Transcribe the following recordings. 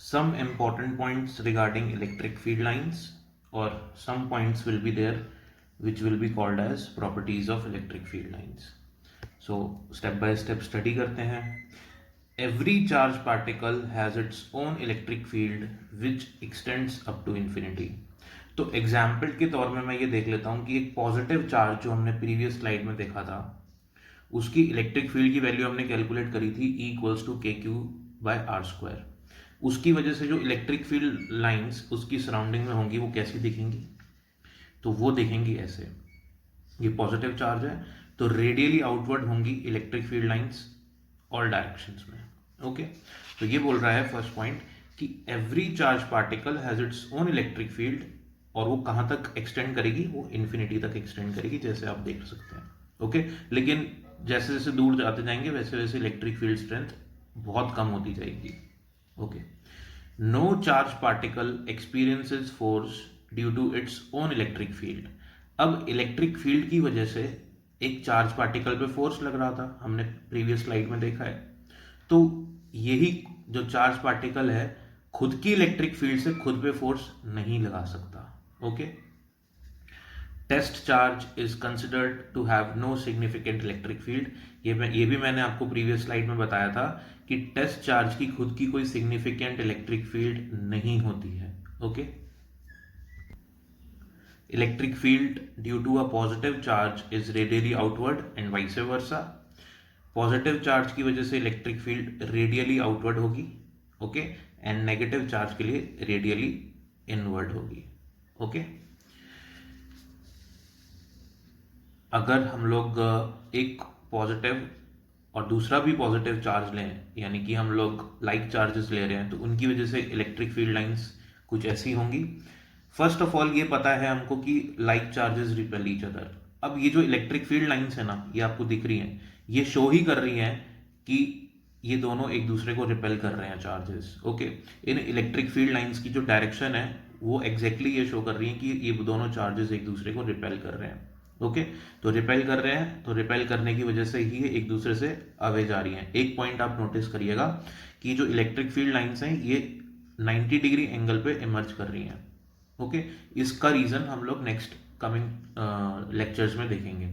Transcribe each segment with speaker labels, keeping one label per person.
Speaker 1: some important points regarding electric field lines, or some points will be there which will be called as properties of electric field lines. So step by step study करते हैं. Every charged particle has its own electric field which extends up to infinity. तो example के तौर में मैं ये देख लेता हूँ कि एक पॉजिटिव चार्ज जो हमने प्रीवियस स्लाइड में देखा था, उसकी इलेक्ट्रिक फील्ड की वैल्यू हमने कैलकुलेट करी थी E इक्वल्स टू KQ/R². उसकी वजह से जो इलेक्ट्रिक फील्ड लाइंस उसकी सराउंडिंग में होंगी वो कैसी दिखेंगी, तो वो दिखेंगी ऐसे. ये पॉजिटिव चार्ज है तो रेडियली आउटवर्ड होंगी electric field lines all directions में. ओके, तो ये बोल रहा है फर्स्ट पॉइंट कि every charge particle has its own electric field, और वो कहाँ तक एक्सटेंड करेगी, वो इन्फिनिटी तक एक्सटेंड करेगी, जैसे आप देख सकते हैं. ओके, लेकिन जैसे जैसे दूर जाते जाएंगे वैसे वैसे इलेक्ट्रिक फील्ड स्ट्रेंथ बहुत कम होती जाएगी. Okay, no charge particle experiences force due to its own electric field. अब इलेक्ट्रिक फील्ड की वजह से एक चार्ज पार्टिकल पे फोर्स लग रहा था, हमने प्रीवियस स्लाइड में देखा है. तो यही जो चार्ज पार्टिकल है खुद की इलेक्ट्रिक फील्ड से खुद पे फोर्स नहीं लगा सकता. Okay, test charge is considered to have no significant electric field. ये भी मैंने आपको प्रीवियस स्लाइड में बताया था कि टेस्ट चार्ज की खुद की कोई सिग्निफिकेंट इलेक्ट्रिक फील्ड नहीं होती है. Okay, electric field due to a positive charge is radially outward and vice versa. Positive charge की वजह से इलेक्ट्रिक फील्ड रेडियली आउटवर्ड होगी. ओके, एंड नेगेटिव चार्ज के लिए रेडियली इनवर्ड होगी. ओके, अगर हम लोग एक पॉजिटिव और दूसरा भी पॉजिटिव चार्ज लें, यानी कि हम लोग लाइक चार्जेस ले रहे हैं, तो उनकी वजह से इलेक्ट्रिक फील्ड लाइंस कुछ ऐसी होंगी. फर्स्ट ऑफ ऑल ये पता है हमको कि like charges repel each other. अब ये जो इलेक्ट्रिक फील्ड लाइंस है ना, ये आपको दिख रही हैं, ये शो ही कर रही हैं कि ये दोनों एक दूसरे को रिपेल कर रहे हैं चार्जेस. ओके, इन इलेक्ट्रिक फील्ड लाइंस की जो डायरेक्शन है वो एग्जैक्टली ये शो कर रही है कि ये दोनों चार्जेस एक दूसरे को रिपेल कर रहे हैं. ओके, तो रिपेल कर रहे हैं, तो रिपेल करने की वजह से ही एक दूसरे से अवे जा रही हैं. एक पॉइंट आप नोटिस करिएगा कि जो इलेक्ट्रिक फील्ड लाइंस हैं ये 90 डिग्री एंगल पे इमर्ज कर रही हैं. ओके, इसका रीजन हम लोग नेक्स्ट कमिंग लेक्चर्स में देखेंगे.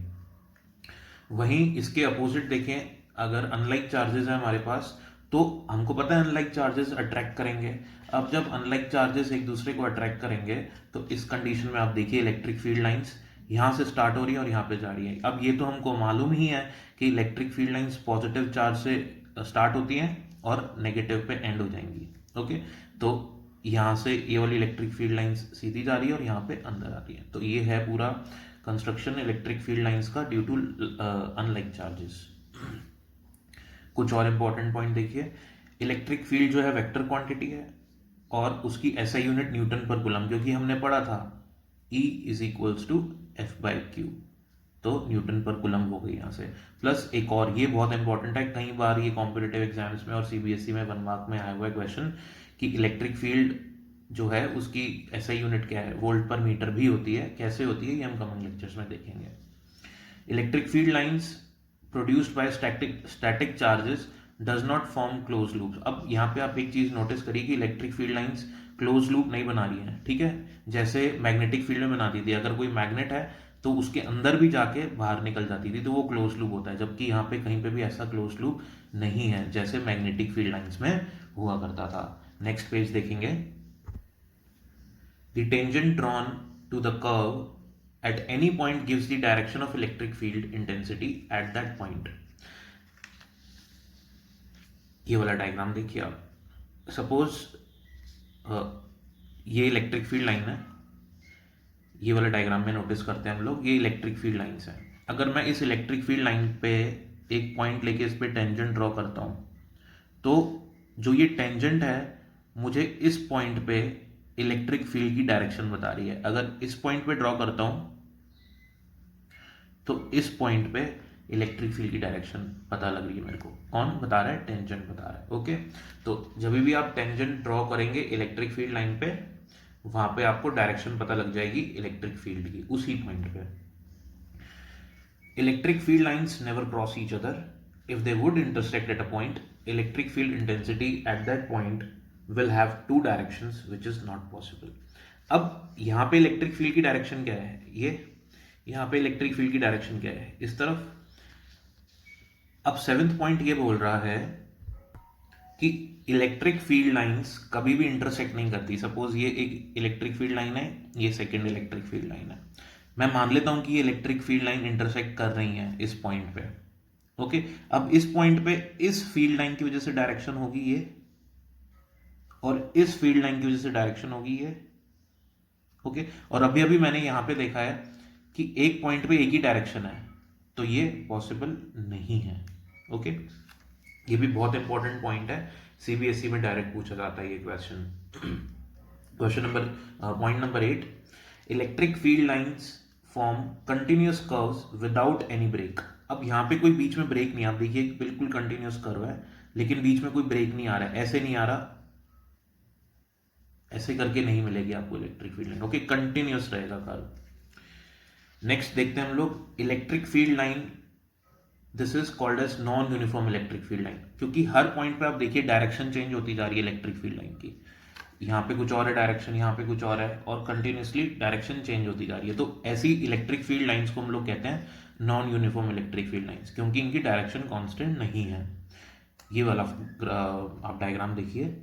Speaker 1: वहीं इसके अपोजिट देखें, अगर अनलाइक चार्जेस है हमारे पास, तो हमको पता है अनलाइक चार्जेस अट्रैक्ट करेंगे. अब जब अनलाइक चार्जेस एक दूसरे को अट्रैक्ट करेंगे तो इस कंडीशन में आप देखिए इलेक्ट्रिक फील्ड लाइंस यहाँ से स्टार्ट हो रही है और यहाँ पे जा रही है. अब ये तो हमको मालूम ही है कि electric field lines positive charge से स्टार्ट होती हैं और नेगेटिव पे एंड हो जाएंगी. ओके, तो यहाँ से ये वाली इलेक्ट्रिक फील्ड लाइंस सीधी जा रही है और यहाँ पे अंदर आ रही है. तो ये है पूरा कंस्ट्रक्शन इलेक्ट्रिक फील्ड लाइंस का ड्यू टू अनलाइक चार्जेस. कुछ और इंपॉर्टेंट पॉइंट देखिए, इलेक्ट्रिक फील्ड जो है वेक्टर क्वांटिटी है और उसकी एसआई यूनिट न्यूटन पर कूलम, क्योंकि हमने पढ़ा था E is equals to F/Q, तो न्यूटन पर कूलम हो गई यहाँ से. प्लस एक और ये बहुत इंपॉर्टेंट है, कई बार ये कॉम्पिटिटिव एग्जाम्स में और सीबीएसई में 1 मार्क में आया हुआ है क्वेश्चन कि इलेक्ट्रिक फील्ड जो है उसकी एसआई यूनिट क्या है, वोल्ट पर मीटर भी होती है. कैसे होती है ये हम कमिंग लेक्चर्स में देखेंगे. Electric field lines produced by static charges does not form close loop. अब यहाँ पे आप एक चीज नोटिस करिए कि electric field lines close loop नहीं बना रही है. ठीक है, जैसे मैग्नेटिक फील्ड में बनाती थी, अगर कोई मैग्नेट है तो उसके अंदर भी जाके बाहर निकल जाती थी, तो वो क्लोज लूप होता है. जबकि यहाँ पे कहीं पे भी ऐसा क्लोज लूप नहीं है जैसे मैग्नेटिक फील्ड लाइंस में हुआ करता था. नेक्स्ट पेज देखेंगे. The tangent drawn to the curve at any point gives the direction of electric field intensity at that point. ये वाला डायग्राम देखिए आप. सपोज ये इलेक्ट्रिक फील्ड लाइन है, ये वाला डायग्राम में नोटिस करते हैं हम लोग, ये इलेक्ट्रिक फील्ड लाइन्स है. अगर मैं इस इलेक्ट्रिक फील्ड लाइन पे एक पॉइंट लेके इस पे टेंजेंट ड्रॉ करता हूँ, तो जो ये टेंजेंट है मुझे इस पॉइंट पे इलेक्ट्रिक फील्ड की डायरेक्शन बता रही है. अगर इस पॉइंट पे ड्रॉ करता हूं तो इस पॉइंट पे इलेक्ट्रिक फील्ड की डायरेक्शन पता लग रही है मेरे को. कौन बता रहा है? टेंजेंट बता रहा है. ओके, तो जब भी आप टेंजेंट ड्रॉ करेंगे इलेक्ट्रिक फील्ड लाइन पे, वहां पे आपको डायरेक्शन पता लग जाएगी इलेक्ट्रिक फील्ड की उसी पॉइंट पे. Electric field lines never cross each other. If they would intersect at a point, electric field intensity at that point will have two directions which is not possible. अब यहाँ पे electric field की direction क्या है, ये यहाँ पे electric field की डायरेक्शन क्या है, इस तरफ. अब सेवेंथ पॉइंट ये बोल रहा है कि इलेक्ट्रिक फील्ड लाइंस कभी भी इंटरसेक्ट नहीं करती. सपोज ये एक इलेक्ट्रिक फील्ड लाइन है, ये सेकेंड इलेक्ट्रिक फील्ड लाइन है. मैं मान लेता हूं कि ये इलेक्ट्रिक फील्ड लाइन इंटरसेक्ट कर रही है इस पॉइंट पे. ओके, अब इस पॉइंट पे इस फील्ड लाइन की वजह से डायरेक्शन होगी ये, और इस फील्ड लाइन की वजह से डायरेक्शन होगी ये. ओके, और अभी अभी मैंने यहां पे देखा है कि एक पॉइंट पे एक ही डायरेक्शन है, तो ये पॉसिबल नहीं है. ओके, ये भी बहुत इंपॉर्टेंट पॉइंट है, सीबीएसई में डायरेक्ट पूछा जाता है ये question. Question number point number 8, electric field lines form continuous curves without any break. अब यहाँ पे कोई बीच में ब्रेक नहीं, आप देखिए बिल्कुल कंटिन्यूअस कर्व है, लेकिन बीच में कोई ब्रेक नहीं आ रहा है, ऐसे नहीं आ रहा, ऐसे करके नहीं मिलेगी आपको electric field line. Okay, continuous रहेगा कर्व. नेक्स्ट देखते हैं हम लोग electric field line. This is called as non uniform electric field line, क्योंकि हर पॉइंट पे आप देखिए डायरेक्शन चेंज होती जा रही है इलेक्ट्रिक फील्ड लाइन की. यहाँ पे कुछ और है डायरेक्शन, यहाँ पे कुछ और है, और कंटिन्यूसली डायरेक्शन चेंज होती जा रही है. तो ऐसी इलेक्ट्रिक फील्ड लाइंस को हम लोग कहते हैं non uniform electric field lines, क्योंकि इनकी डायरेक्शन कांस्टेंट नहीं है. ये वाला आप डायग्राम देखिए.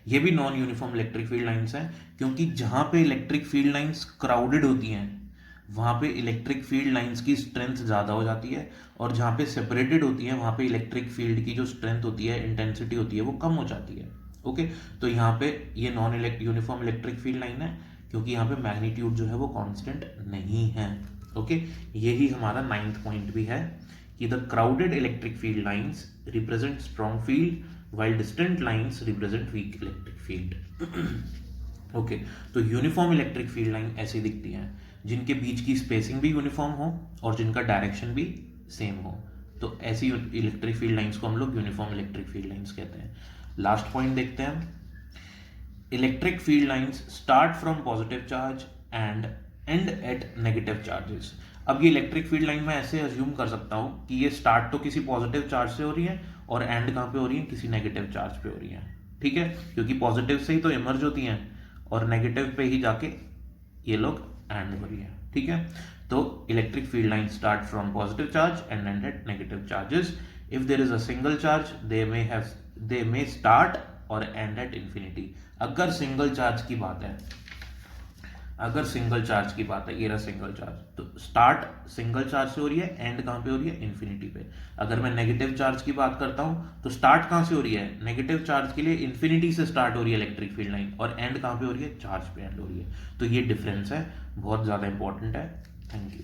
Speaker 1: ये भी non uniform electric field lines हैं, क्योंकि जहां पे इलेक्ट्रिक फील्ड लाइंस क्राउडेड होती हैं वहां पे इलेक्ट्रिक फील्ड लाइंस की स्ट्रेंथ ज़्यादा हो जाती है, और जहां पे सेपरेटेड होती है वहां पे इलेक्ट्रिक फील्ड की जो स्ट्रेंथ होती है, इंटेंसिटी होती है, वो कम हो जाती है. ओके, तो यहाँ पे ये non uniform electric field line है, क्योंकि यहाँ पे मैग्नीट्यूड जो है वो कांस्टेंट नहीं है. ओके, यही हमारा 9th पॉइंट भी है कि the crowded electric field lines represent strong field while distant lines represent weak electric field. Okay, तो यूनिफॉर्म इलेक्ट्रिक फील्ड लाइन ऐसी दिखती हैं जिनके बीच की स्पेसिंग भी यूनिफॉर्म हो और जिनका डायरेक्शन भी सेम हो. तो ऐसी इलेक्ट्रिक फील्ड लाइंस को हम लोग यूनिफॉर्म इलेक्ट्रिक फील्ड लाइंस कहते हैं. लास्ट पॉइंट देखते हैं. Electric field lines start from positive charge and end at negative charges. अब ये इलेक्ट्रिक फील्ड लाइन में ऐसे अज्यूम कर सकता हूँ कि ये स्टार्ट तो किसी पॉजिटिव चार्ज से हो रही है और एंड कहाँ पे हो रही है, किसी नेगेटिव चार्ज पे हो रही है. ठीक है, क्योंकि पॉजिटिव से ही तो इमर्ज होती हैं और नेगेटिव पे ही जाके ये लोग एंड हो रही है. ठीक है, तो electric field line start from positive charge and end at negative charges. If there is a single charge they may start और एंड एट इंफिनिटी. अगर सिंगल चार्ज की बात है, अगर सिंगल चार्ज की बात है, ये रहा सिंगल चार्ज, तो स्टार्ट सिंगल चार्ज से हो रही है, एंड कहां पे हो रही है, इन्फिनिटी पे. अगर मैं नेगेटिव चार्ज की बात करता हूं तो स्टार्ट कहां से हो रही है, नेगेटिव चार्ज के लिए इन्फिनिटी से स्टार्ट हो रही है इलेक्ट्रिक फील्ड लाइन, और एंड कहां पे हो रही है, चार्ज पे एंड हो रही है. तो ये डिफरेंस है, बहुत ज्यादा इंपॉर्टेंट है. Thank you.